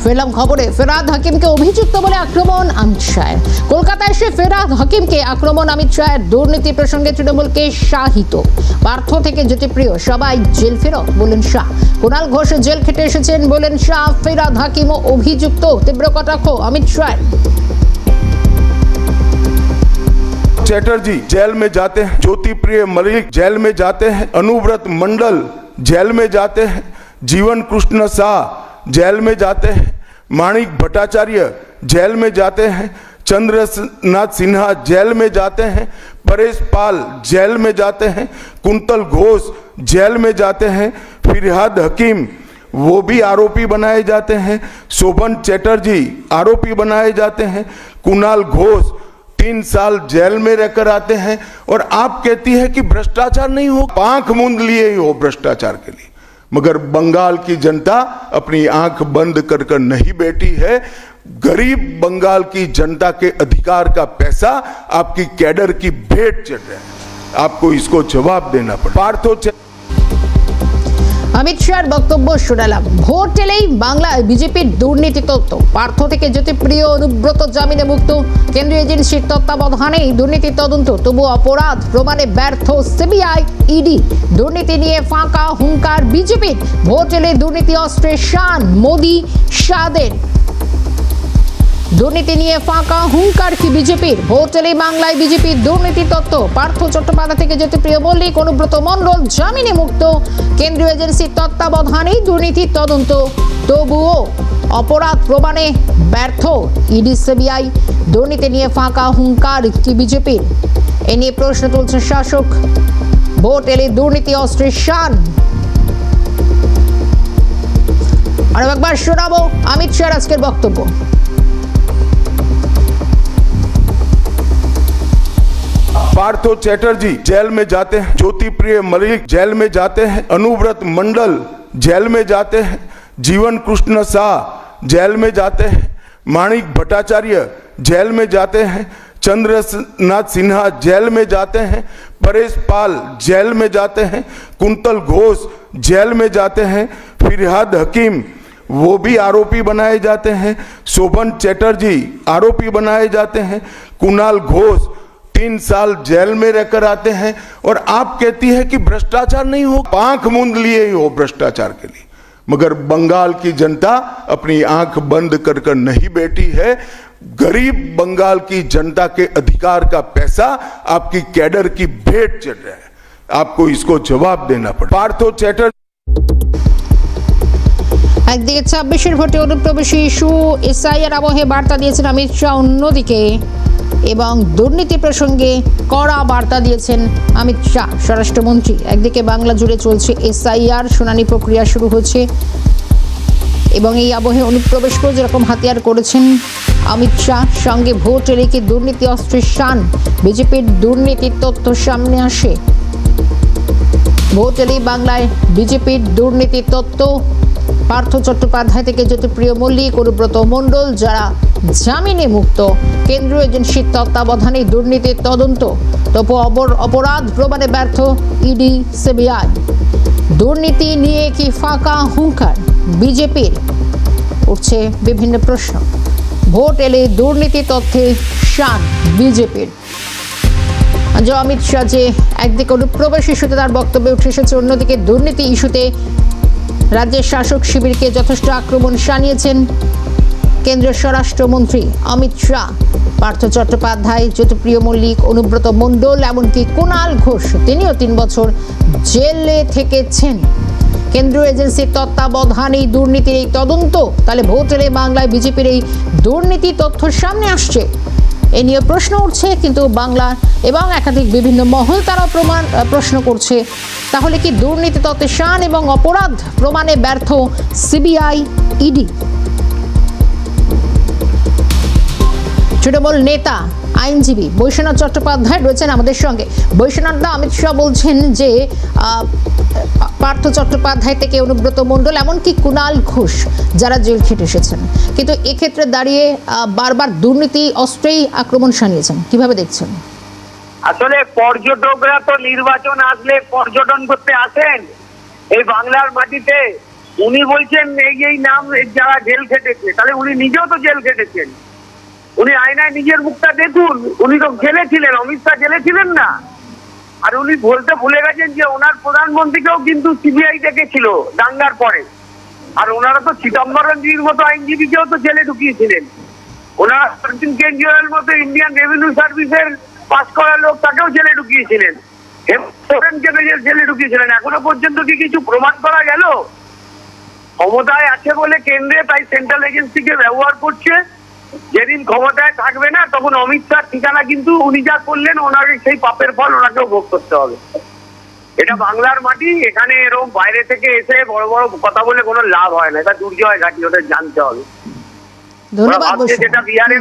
ফেরলাম খবরে। ফেরাদ হাকিমকে অভিযুক্ত বলে আক্রমণ অমিত শাহের। কলকাতায় এসে ফেরাদ হাকিমকে আক্রমণ অমিত শাহের। দুর্নীতি প্রসঙ্গে তৃণমূলকে শাহিত। পার্থ থেকে জ্যোতিপ্রিয় সবাই জেল ফেরত বলেন শাহ। কুণাল ঘোষ জেল খেটে এসেছেন বলেন শাহ। ফেরাদ হাকিমও অভিযুক্ত, তীব্র কটাক্ষ অমিত শাহের। चैटर्जी जेल में जाते हैं, ज्योतिप्रिय मलिक जेल में जाते हैं, अनुव्रत मंडल जेल में जाते हैं, जीवन कृष्ण शाह जेल में जाते हैं, माणिक भट्टाचार्य जेल में जाते हैं, चंद्रनाथ सिन्हा जेल में जाते हैं, परेश पाल जेल में जाते हैं, कुंतल घोष जेल में जाते हैं, फिरहाद हकीम वो भी आरोपी बनाए जाते हैं, शोभन चैटर्जी आरोपी बनाए जाते हैं, कुणाल घोष 3 साल जेल में रहकर आते हैं। और आप कहती है कि भ्रष्टाचार नहीं हो, आंख मूंद लिए ही हो भ्रष्टाचार के लिए। मगर बंगाल की जनता अपनी आंख बंद कर कर नहीं बैठी है। गरीब बंगाल की जनता के अधिकार का पैसा आपकी कैडर की भेंट चढ़ रहा है। आपको इसको जवाब देना पड़े। पार्थो অমিত শাহের বক্তব্য শোনালাম। ভোট এলেই বাংলায় বিজেপির দুর্নীতি তত্ত্ব। পার্থ থেকে জ্যোতিপ্রিয় অনুব্রত জামিনে মুক্ত। কেন্দ্রীয় এজেন্সির তত্ত্বাবধানেই দুর্নীতি তদন্ত, তবু অপরাধ প্রমাণে ব্যর্থ সিবিআই ইডি। দুর্নীতি নিয়ে ফাঁকা হুঙ্কার বিজেপির। ভোট এলে দুর্নীতি অস্ত্রে শান মোদি শাহদের। দুর্নীতি নিয়ে ফাঁকা হুঙ্কার কি বিজেপির? ভোট এলেই বাংলায় বিজেপির দুর্নীতি তত্ত্ব। পার্থ চট্টোপাধ্যায় থেকে জ্যোতিপ্রিয় মল্লিক, অনুব্রত মণ্ডল জামিনে মুক্ত। কেন্দ্রীয় এজেন্সির তত্ত্বাবধানেই দুর্নীতি তদন্ত, তবুও অপরাধ প্রমাণে ব্যর্থ ইডি সিবিআই। দুর্নীতি নিয়ে ফাঁকা হুঙ্কার কি বিজেপির? এ নিয়ে প্রশ্ন তুলছে শাসক। ভোট এলে দুর্নীতি অস্ত্রের শান। আর একবার শোনাবো অমিত শাহের আজকের বক্তব্য। पार्थो चैटर्जी जेल में जाते हैं, ज्योतिप्रिय मलिक जेल में जाते हैं, अनुव्रत मंडल जेल में जाते हैं, जीवन कृष्ण शाह जेल में जाते हैं, माणिक भट्टाचार्य जेल में जाते हैं, चंद्रनाथ सिन्हा जेल में जाते हैं, परेश पाल जेल में जाते हैं, कुंतल घोष जेल में जाते हैं, फिरहाद हकीम वो भी आरोपी बनाए जाते हैं, शोभन चैटर्जी आरोपी बनाए जाते हैं, कुणाल घोष 3 साल जेल में रहकर आते हैं। और आप कहती है कि भ्रष्टाचार नहीं हो, आंख मूंद लिए ही हो भ्रष्टाचार के लिए। मगर बंगाल की जनता अपनी आंख बंद कर कर नहीं बैठी है। गरीब बंगाल की जनता के अधिकार का पैसा आपकी कैडर की भेंट चढ़ रहा है। आपको इसको जवाब देना पड़े। पार्थो चैटर्जी একদিকে 26-এর ভোটে অনুপ্রবেশী ইস্যু, এসআইআর আবহে বার্তা দিয়েছেন অমিত শাহ, অন্যদিকে এবং দুর্নীতি প্রসঙ্গে কড়া বার্তা দিয়েছেন অমিত শাহ স্বরাষ্ট্রমন্ত্রী। একদিকে বাংলা জুড়ে চলছে এসআইআর, শুনানি প্রক্রিয়া শুরু হচ্ছে এবং এই আবহে অনুপ্রবেশকেও যেরকম হাতিয়ার করেছেন অমিত শাহ, সঙ্গে ভোট এলে কি দুর্নীতি অস্ত্রের শান। বিজেপির দুর্নীতির তথ্য সামনে আসে। ভোট এলেই বাংলায় বিজেপির দুর্নীতির তত্ত্ব। পার্থ চট্টোপাধ্যায় থেকে জ্যোতিপ্রিয় মল্লিক, অনুব্রত মণ্ডল যারা জামিনে মুক্ত। কেন্দ্রীয় এজেন্সির তত্ত্বাবধানে দুর্নীতির তদন্ত, তবু অপরাধ প্রমাণে ব্যর্থ ইডি সিবিআই। দুর্নীতি নিয়ে কি ফাঁকা হুঙ্কার বিজেপির? উঠছে বিভিন্ন প্রশ্ন। ভোট এলে দুর্নীতি তথ্যে শান বিজেপির। অমিত শাহ যে একদিকে অনুপ্রবেশ ইস্যুতে তার বক্তব্যে উঠে এসেছে, অন্যদিকে দুর্নীতি ইস্যুতে রাজ্যের শাসক শিবিরকে যথেষ্ট আক্রমণ শানিয়েছেন কেন্দ্রীয় স্বরাষ্ট্রমন্ত্রী অমিত শাহ। পার্থ চট্টোপাধ্যায়, জ্যোতিপ্রিয় মল্লিক, অনুব্রত মণ্ডল, এমনকি কুণাল ঘোষ, তিনিও 3 বছর জেলে থেকেছেন। কেন্দ্রীয় এজেন্সির তত্ত্বাবধানেই দুর্নীতির এই তদন্ত। তাহলে ভোট এলে বাংলায় বিজেপির এই দুর্নীতি তথ্য সামনে আসছে, এ নিয়ে প্রশ্ন উঠছে। কিন্তু বাংলা এবং একাধিক বিভিন্ন মহল তারাও প্রশ্ন করছে, তাহলে কি দুর্নীতি তত্ত্বে শান এবং অপরাধ প্রমাণে ব্যর্থ সিবিআই ইডি? তৃণমূল নেতা আইনজীবী বৈশ্বনাথ চট্টোপাধ্যায় রয়েছেন আমাদের সঙ্গে। বৈশ্বনাথদা, অমিত শাহ বলছেন যে পার্থ চট্টোপাধ্যায় থেকে অনুব্রত মণ্ডল, এমনকি কুণাল ঘোষ যারা জেল খেটে এসেছেন, কিন্তু এক্ষেত্রে দাঁড়িয়ে বারবার দুর্নীতি অস্ত্রেই আক্রমণ শানিয়েছেন, কিভাবে দেখছেন? আসলে পর্যটকরা তো নির্বাচন আসলে পর্যটন করতে আসেন। এই বাংলার মাটিতে উনি বলছেন এই নাম যারা জেল খেটেছে, তাহলে উনি নিজেও তো জেল খেটেছেন। উনি আয়নায় নিজের মুখটা দেখুন, উনি তো জেলে ছিলেন, অমিত শাহ জেলে ছিলেন না। আর উনি বলতে ভুলে গেছেন যে ওনার প্রধানমন্ত্রীকেও কিন্তু সিবিআই ডেকেছিল দাঙ্গার পরে। আর ওনারা তো চিদম্বরমজির মতো আইনজীবীকেও তো জেলে ঢুকিয়েছিলেন। ওনারা সচিন কেজরিওয়াল মতো ইন্ডিয়ান রেভিনিউ সার্ভিসের পাস করা লোক, তাকেও জেলে ঢুকিয়েছিলেন, হেমন্তকে জেলে ঢুকিয়েছিলেন। এখনো পর্যন্ত কি কিছু প্রমাণ করা গেল? ক্ষমতায় আছে বলে কেন্দ্রে তাই সেন্ট্রাল এজেন্সিকে ব্যবহার করছে। যেদিন ক্ষমতায় থাকবে না তখন অমিত শাহ ঠিকানা কিন্তু উনি যা করলেন ওনাকে সেই পাপের ফল ওনাকেও ভোগ করতে হবে। এটা বাংলার মাটি, এখানে এরকম বাইরে থেকে এসে বড় বড় কথা বলে কোনো লাভ হয় না। এটা দুর্জয় ঘাটি, ওটা জানতে হবে। ধন্যবাদ বসু। যেটা বিহারে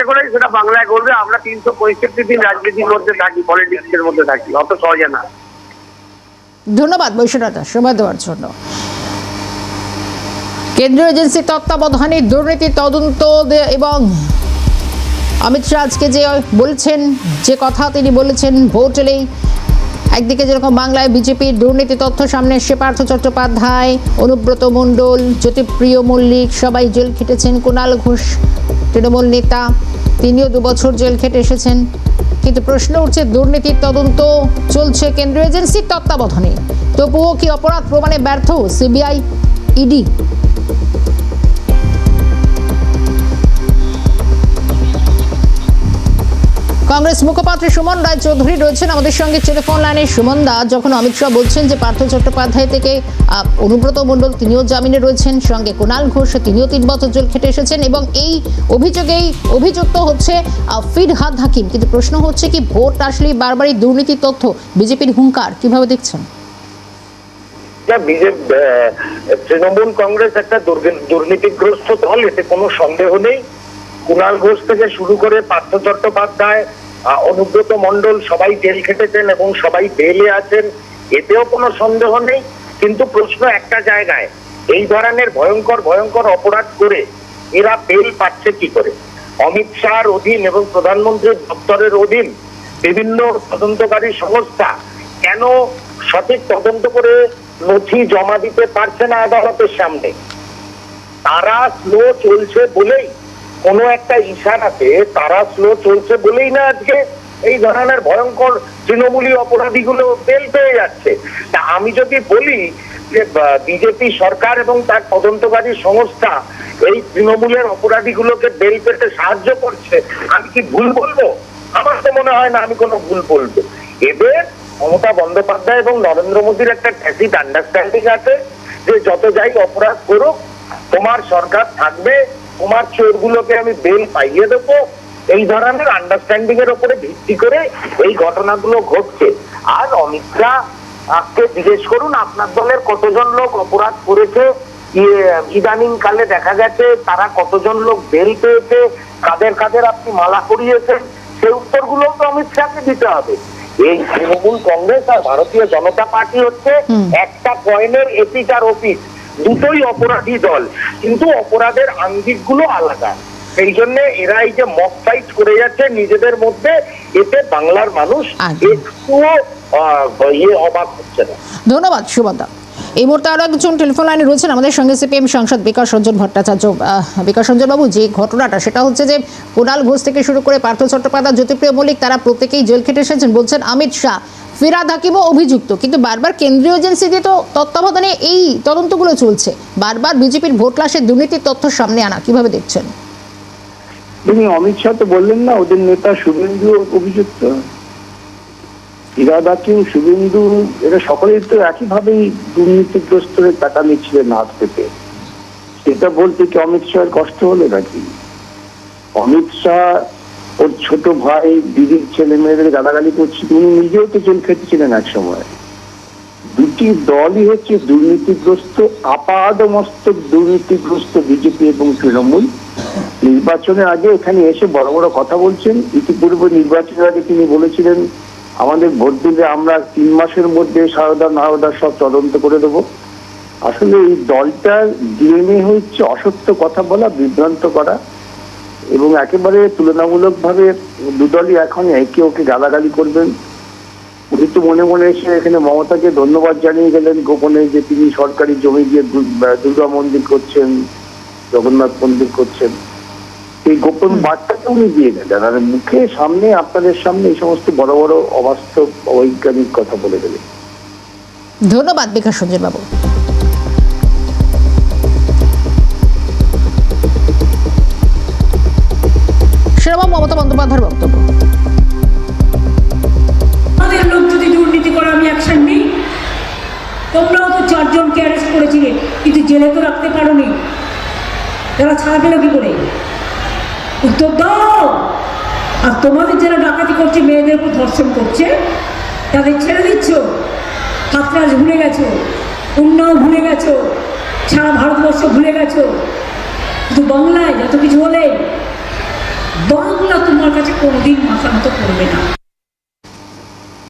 করে সেটা বাংলায় করবে। আমরা 365 দিন রাজনীতির মধ্যে থাকি, পলিটিক্সের মধ্যে থাকি, অত সহজে না। ধন্যবাদ বৈশ্বনাথ সময় দেওয়ার জন্য। কেন্দ্রীয় এজেন্সি তত্ত্বাবধানে দুর্নীতি তদন্ত এবং অমিত শাহ আজকে যে বলছেন, যে কথা তিনি বলেছেন, ভোট এলেই একদিকে যেরকম বাংলায় বিজেপির দুর্নীতি তথ্য সামনে এসে পার্থ চট্টোপাধ্যায়, অনুব্রত মণ্ডল, জ্যোতিপ্রিয় মল্লিক সবাই জেল খেটেছেন। কুণাল ঘোষ তৃণমূল নেতা, তিনিও 2 বছর জেল খেটে এসেছেন। কিন্তু প্রশ্ন উঠছে, দুর্নীতির তদন্ত চলছে কেন্দ্রীয় এজেন্সির তত্ত্বাবধানে, তবুও কি অপরাধ প্রমাণে ব্যর্থ সিবিআই, ইডি? কংগ্রেস মুখপাত্র সুমন রায় চৌধুরী রয়েছেন আমাদের সঙ্গে টেলিফোন লাইনে। সুমন দা, যখন অমিত শাহ বলছেন যে পার্থ চট্টোপাধ্যায় থেকে অনুব্রত মণ্ডল তিনিও জামিনে রয়েছেন, সঙ্গে কুণাল ঘোষ তিনিও 3 বছর জেল খেটে এসেছেন, এবং এই অভিযোগেই অভিযুক্ত হচ্ছে ফিরহাদ হাকিম, কিন্তু প্রশ্ন হচ্ছে কি ভোট আসলেই বারবারই দুর্নীতির তথ্য, বিজেপির হুঙ্কার কিভাবে দেখছেন? তৃণমূল কংগ্রেস একটা দুর্নীতিগ্রস্ত দল, এতে কোনো সন্দেহ নেই। কুণাল ঘোষ থেকে শুরু করে পার্থ চট্টোপাধ্যায়, অনুব্রত মণ্ডল সবাই জেল খেটেছেন এবং সবাই বেলে আছেন, এতেও কোনো সন্দেহ নেই। কিন্তু প্রশ্ন একটা জায়গায়, এই ধরনের ভয়ঙ্কর ভয়ঙ্কর অপরাধ করে এরা বেল পাচ্ছে কি করে? অমিত শাহর অধীন এবং প্রধানমন্ত্রীর দপ্তরের অধীন বিভিন্ন তদন্তকারী সংস্থা কেন সঠিক তদন্ত করে নথি জমা দিতে পারছে না আদালতের সামনে? তারা স্লো চলছে বলেই, কোনো একটা ইশারাতে তারা স্লো চলছে বলেই না আজকে এই ধরনের ভয়ঙ্কর তৃণমূলী অপরাধীগুলো বেল পেয়ে যাচ্ছে। তা আমি যদি বলি যে বিজেপি সরকার এবং তার তদন্তকারী সংস্থা এই তৃণমূলের অপরাধীগুলোকে বেল পেতে সাহায্য করছে, আমি কি ভুল বলবো? আমার তো মনে হয় না আমি কোনো ভুল বলবো। এদের মমতা বন্দ্যোপাধ্যায় এবং নরেন্দ্র মোদীর একটা ট্যাসিট আন্ডারস্ট্যান্ডিং আছে যে যত যাই অপরাধ করুক, তোমার সরকার থাকবে, তোমার চোরগুলোকে আমি বেল পাইয়ে দেবো। এই ধরনের আন্ডারস্ট্যান্ডিং এর উপরে ভিত্তি করে এই ঘটনাগুলো ঘটছে। আর অমিত শাহকে জিজ্ঞেস করুন আপনার দলের কতজন লোক অপরাধ করেছে, ইদানিং কালে দেখা গেছে তারা কতজন লোক বেল পেয়েছে, কাদের কাদের আপনি মালা করিয়েছেন, সেই উত্তরগুলো তো অমিত শাহকে দিতে হবে। এই তৃণমূল কংগ্রেস আর ভারতীয় জনতা পার্টি হচ্ছে একটা কয়েনের এপিট আর ওপিট, দুটোই অপরাধী দল, কিন্তু অপরাধের আঙ্গিক গুলো আলাদা। সেই জন্য এরা এই যে মক ফাইট করে যাচ্ছে নিজেদের মধ্যে, এতে বাংলার মানুষ একটুও অবাক হচ্ছে না। ধন্যবাদ সুমনদা। এই মুহূর্তে আরো একজন টেলিফোন লাইনে রয়েছেন আমাদের সঙ্গে, সিপিএম সাংসদ বিকাশ রঞ্জন ভট্টাচার্য। বিকাশ রঞ্জন বাবু, যে ঘটনাটা সেটা হচ্ছে যে কুণাল ঘোষ থেকে শুরু করে পার্থ চট্টোপাধ্যায়, জ্যোতিপ্রিয় মল্লিক, তারা প্রত্যেকেই জেল খেটে এসেছেন। বলছেন অমিত শাহ, ফিরহাদ হাকিমও অভিযুক্ত, কিন্তু বারবার কেন্দ্রীয় এজেন্সি দিয়ে তো তত্ত্বাবধানে এই তদন্তগুলো চলছে, বারবার বিজেপির ভোট লাশের দুর্নীতির তথ্য সামনে আনা, কিভাবে দেখছেন? তিনি অমিত শাহ তো বললেন না ওদের নেতা শুভেন্দু অভিযুক্ত, ফিরহাদ হাকিম, শুভেন্দু, এরা সকলেই তো একইভাবেই দুর্নীতিগ্রস্ত হয়ে টাকা নিচ্ছিলেন হাত পেতে। সেটা বলতে কি অমিত শাহের কষ্ট হলো নাকি? অমিত শাহ ওর ছোট ভাই দিদির ছেলে মেয়েদের গালাগালি করছে, উনি নিজেও তো জেল খেটেছিলেন এক সময়। দুটি দলই হচ্ছে দুর্নীতিগ্রস্ত, আপাদমস্তক দুর্নীতিগ্রস্ত বিজেপি এবং তৃণমূল। নির্বাচনের আগে এখানে এসে বড় বড় কথা বলছেন। ইতিপূর্বে নির্বাচনের আগে তিনি বলেছিলেন আমাদের ভোট দিলে আমরা 3 মাসের মধ্যে সারদা নারদা সব তদন্ত করে দেবো। আসলে এই দলটার ডিএনএ হচ্ছে অসত্য কথা বলা, বিভ্রান্ত করা, এবং একেবারে তুলনামূলক ভাবে দুদলই এখন একে ওকে গালাগালি করবেন। উনি তো মনে মনে এসে এখানে মমতাকে ধন্যবাদ জানিয়ে গেলেন গোপনে, যে তিনি সরকারি জমি দিয়ে দুর্গা মন্দির করছেন, জগন্নাথ মন্দির করছেন। এই গোপন বার্তাকে উনি দিয়ে গেলেন, আর মুখে সামনে আপনাদের সামনে এই সমস্ত বড় বড় অবাস্তব অবৈজ্ঞানিক কথা বলে গেলেন। ধন্যবাদ বিকাশ রঞ্জন বাবু। সেরকম মমতা বন্দ্যোপাধ্যায়ের বক্তব্য। আমাদের লোক যদি দুর্নীতি করে আমি অ্যাকশন নিই। তোমরাও তো 4 জনকে অ্যারেস্ট করেছিলে, কিন্তু জেলে তো রাখতে পারোনি। তারা ছাড়া পেল কি করে? উত্তর দাও। আর তোমাদের যারা ডাকাতি করছে, মেয়েদের উপর ধর্ষণ করছে, তাদের ছেড়ে দিচ্ছ। হাতরাজ ভুলে গেছো, উন্নয়ন ভুলে গেছো, সারা ভারতবর্ষ ভুলে গেছো। কিন্তু বাংলায় যত কিছু হলে বাংলা তোমার কাছে কোনোদিন মাথা মতো করবে না।